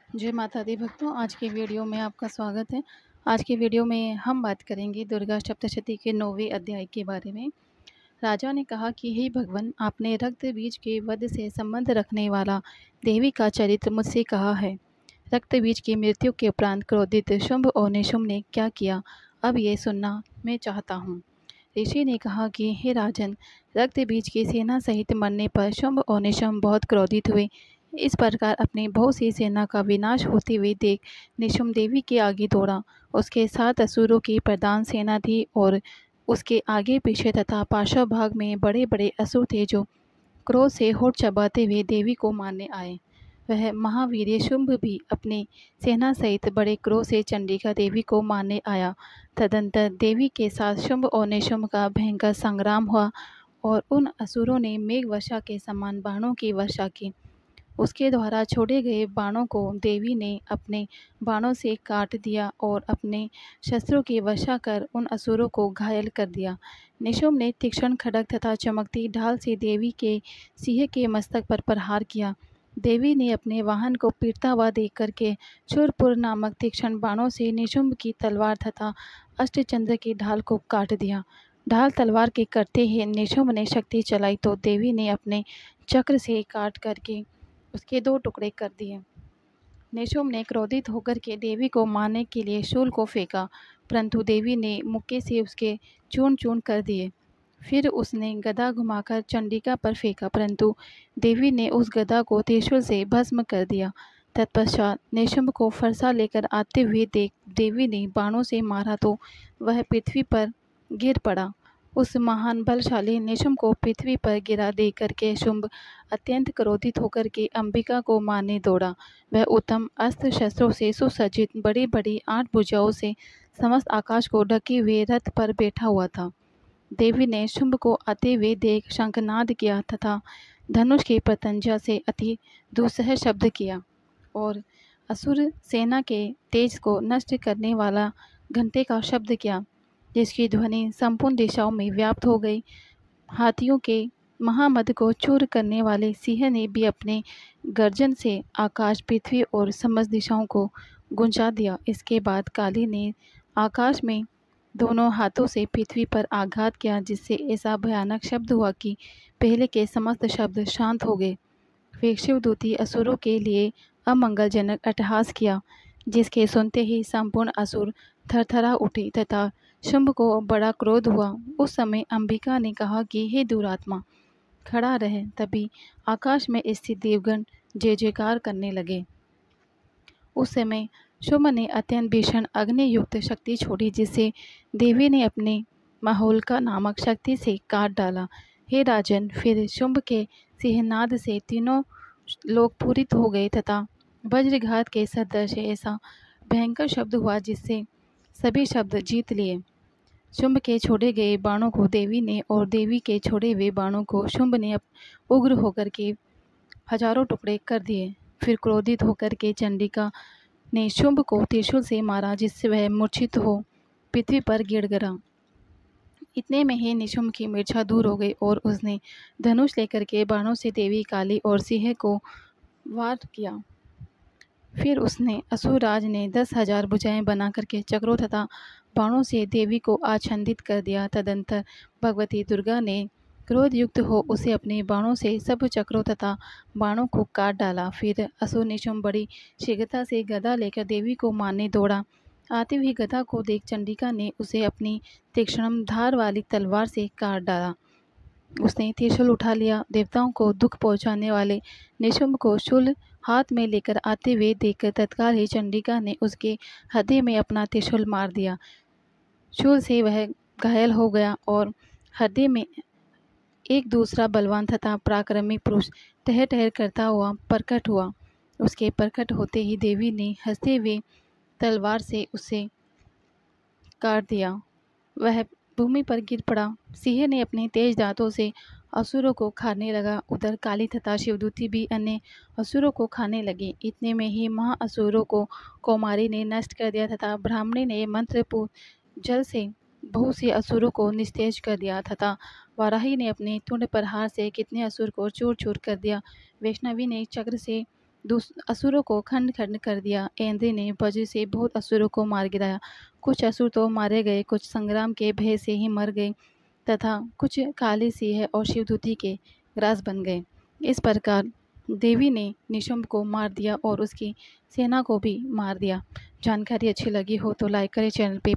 जय माता दी भक्तों, आज के वीडियो में आपका स्वागत है। आज के वीडियो में हम बात करेंगे दुर्गा सप्तशती के 9वें अध्याय के बारे में। राजा ने कहा कि हे भगवान, आपने रक्त बीज के वध से संबंध रखने वाला देवी का चरित्र मुझसे कहा है। रक्त बीज की मृत्यु के उपरांत क्रोधित शुंभ और निशुंभ ने क्या किया, अब ये सुनना मैं चाहता हूँ। ऋषि ने कहा कि हे राजन, रक्त बीज की सेना सहित मरने पर शुंभ और निशुंभ बहुत क्रोधित हुए। इस प्रकार अपनी बहुत सी सेना का विनाश होते हुए देख निशुंभ देवी के आगे दौड़ा। उसके साथ असुरों की प्रधान सेना थी और उसके आगे पीछे तथा पार्श्व भाग में बड़े बड़े असुर थे जो क्रोध से होठ चबाते हुए देवी को मारने आए। वह महावीर शुंभ भी अपनी सेना सहित बड़े क्रोध से चंडिका देवी को मारने आया। तदंतर देवी के साथ शुंभ और निशुंभ का भयंकर संग्राम हुआ और उन असुरों ने मेघ वर्षा के समान बाणों की वर्षा की। उसके द्वारा छोड़े गए बाणों को देवी ने अपने बाणों से काट दिया और अपने शस्त्रों की वर्षा कर उन असुरों को घायल कर दिया। निशुंभ ने तीक्ष्ण खड्ग तथा चमकती ढाल से देवी के सिंह के मस्तक पर प्रहार किया। देवी ने अपने वाहन को पीटता हुआ देख करके शूरपुर नामक तीक्ष्ण बाणों से निशुंभ की तलवार तथा अष्टचंद्र की ढाल को काट दिया। ढाल तलवार के करते ही निशुंभ ने शक्ति चलाई तो देवी ने अपने चक्र से काट करके उसके 2 टुकड़े कर दिए। निशुंभ ने क्रोधित होकर के देवी को मारने के लिए शूल को फेंका, परंतु देवी ने मुक्के से उसके चूर्ण चूर्ण कर दिए। फिर उसने गदा घुमाकर चंडिका पर फेंका, परंतु देवी ने उस गदा को त्रिशूल से भस्म कर दिया। तत्पश्चात निशुंभ को फरसा लेकर आते हुए देख देवी ने बाणों से मारा तो वह पृथ्वी पर गिर पड़ा। उस महान बलशाली निशुंभ को पृथ्वी पर गिरा देख करके शुंभ अत्यंत क्रोधित होकर के अंबिका को मारने दौड़ा। वह उत्तम अस्त्र शस्त्रों से सुसज्जित बड़ी बड़ी 8 भुजाओं से समस्त आकाश को ढके हुए रथ पर बैठा हुआ था। देवी ने शुंभ को आते हुए देख शंखनाद किया तथा धनुष की प्रत्यंचा से अति दुस्सह शब्द किया और असुर सेना के तेज को नष्ट करने वाला घंटे का शब्द किया, जिसकी ध्वनि संपूर्ण दिशाओं में व्याप्त हो गई। हाथियों के महामद को चूर करने वाले सिंह ने भी अपने गर्जन से आकाश, पृथ्वी और समस्त दिशाओं को गुंजा दिया। इसके बाद काली ने आकाश में दोनों हाथों से पृथ्वी पर आघात किया, जिससे ऐसा भयानक शब्द हुआ कि पहले के समस्त शब्द शांत हो गए। फिर शिवदूती असुरों के लिए अमंगलजनक अट्टहास किया, जिसके सुनते ही संपूर्ण असुर थरथरा उठे तथा शुंभ को बड़ा क्रोध हुआ। उस समय अंबिका ने कहा कि हे दुरात्मा, खड़ा रहे। तभी आकाश में स्थित देवगण जय जयकार करने लगे। उस समय शुंभ ने अत्यंत भीषण अग्नि युक्त शक्ति छोड़ी, जिसे देवी ने अपने महोल्का नामक शक्ति से काट डाला। हे राजन, फिर शुंभ के सिंहनाद से तीनों लोग पूरित हो गए तथा वज्रघात के सदृश ऐसा भयंकर शब्द हुआ, जिससे सभी शब्द जीत लिए। शुंभ के छोड़े गए बाणों को देवी ने और देवी के छोड़े हुए बाणों को शुंभ ने उग्र होकर के हजारों टुकड़े कर दिए। फिर क्रोधित होकर के चंडिका ने शुंभ को त्रिशूल से मारा, जिससे वह मूर्छित हो पृथ्वी पर गिर गिरा। इतने में ही निशुंभ की मूर्छा दूर हो गई और उसने धनुष लेकर के बाणों से देवी, काली और सिंह को वार किया। फिर उसने असुरराज ने 10,000 भुजाएं बना करके चक्रों तथा बाणों से देवी को आच्छादित कर दिया। तदंतर भगवती दुर्गा ने क्रोध युक्त हो उसे अपने बाणों से सब चक्रों तथा बाणों को काट डाला। फिर असुर निशुंभ बड़ी शीघ्रता से गदा लेकर देवी को मारने दौड़ा। आती हुई गदा को देख चंडिका ने उसे अपनी तीक्ष्ण धार वाली तलवार से काट डाला। उसने त्रिशूल उठा लिया। देवताओं को दुख पहुंचाने वाले निशुंभ को शूल हाथ में लेकर आते हुए देखकर तत्काल ही चंडिका ने उसके हृदय में अपना त्रिशूल मार दिया। शूल से वह घायल हो गया और हृदय में एक दूसरा बलवान तथा पराक्रमी पुरुष ठहर ठहर करता हुआ प्रकट हुआ। उसके प्रकट होते ही देवी ने हंसते हुए तलवार से उसे काट दिया। वह भूमि पर गिर पड़ा। सिंह ने अपने तेज दांतों से असुरों को खाने लगा। उधर काली तथा शिवदूती भी अन्य असुरों को खाने लगे। इतने में ही महाअसुरों को कौमारी ने नष्ट कर दिया तथा ब्राह्मणी ने मंत्रपूर्ण जल से बहुत से असुरों को निस्तेज कर दिया तथा वाराही ने अपने तुंड प्रहार से कितने असुर को चूर चूर कर दिया। वैष्णवी ने चक्र से असुरों को खंड खंड कर दिया। इंद्र ने वज्र से बहुत असुरों को मार गिराया। कुछ असुर तो मारे गए, कुछ संग्राम के भय से ही मर गए तथा कुछ काली सिंह और शिवदूती के ग्रास बन गए। इस प्रकार देवी ने निशुंभ को मार दिया और उसकी सेना को भी मार दिया। जानकारी अच्छी लगी हो तो लाइक करें, चैनल पे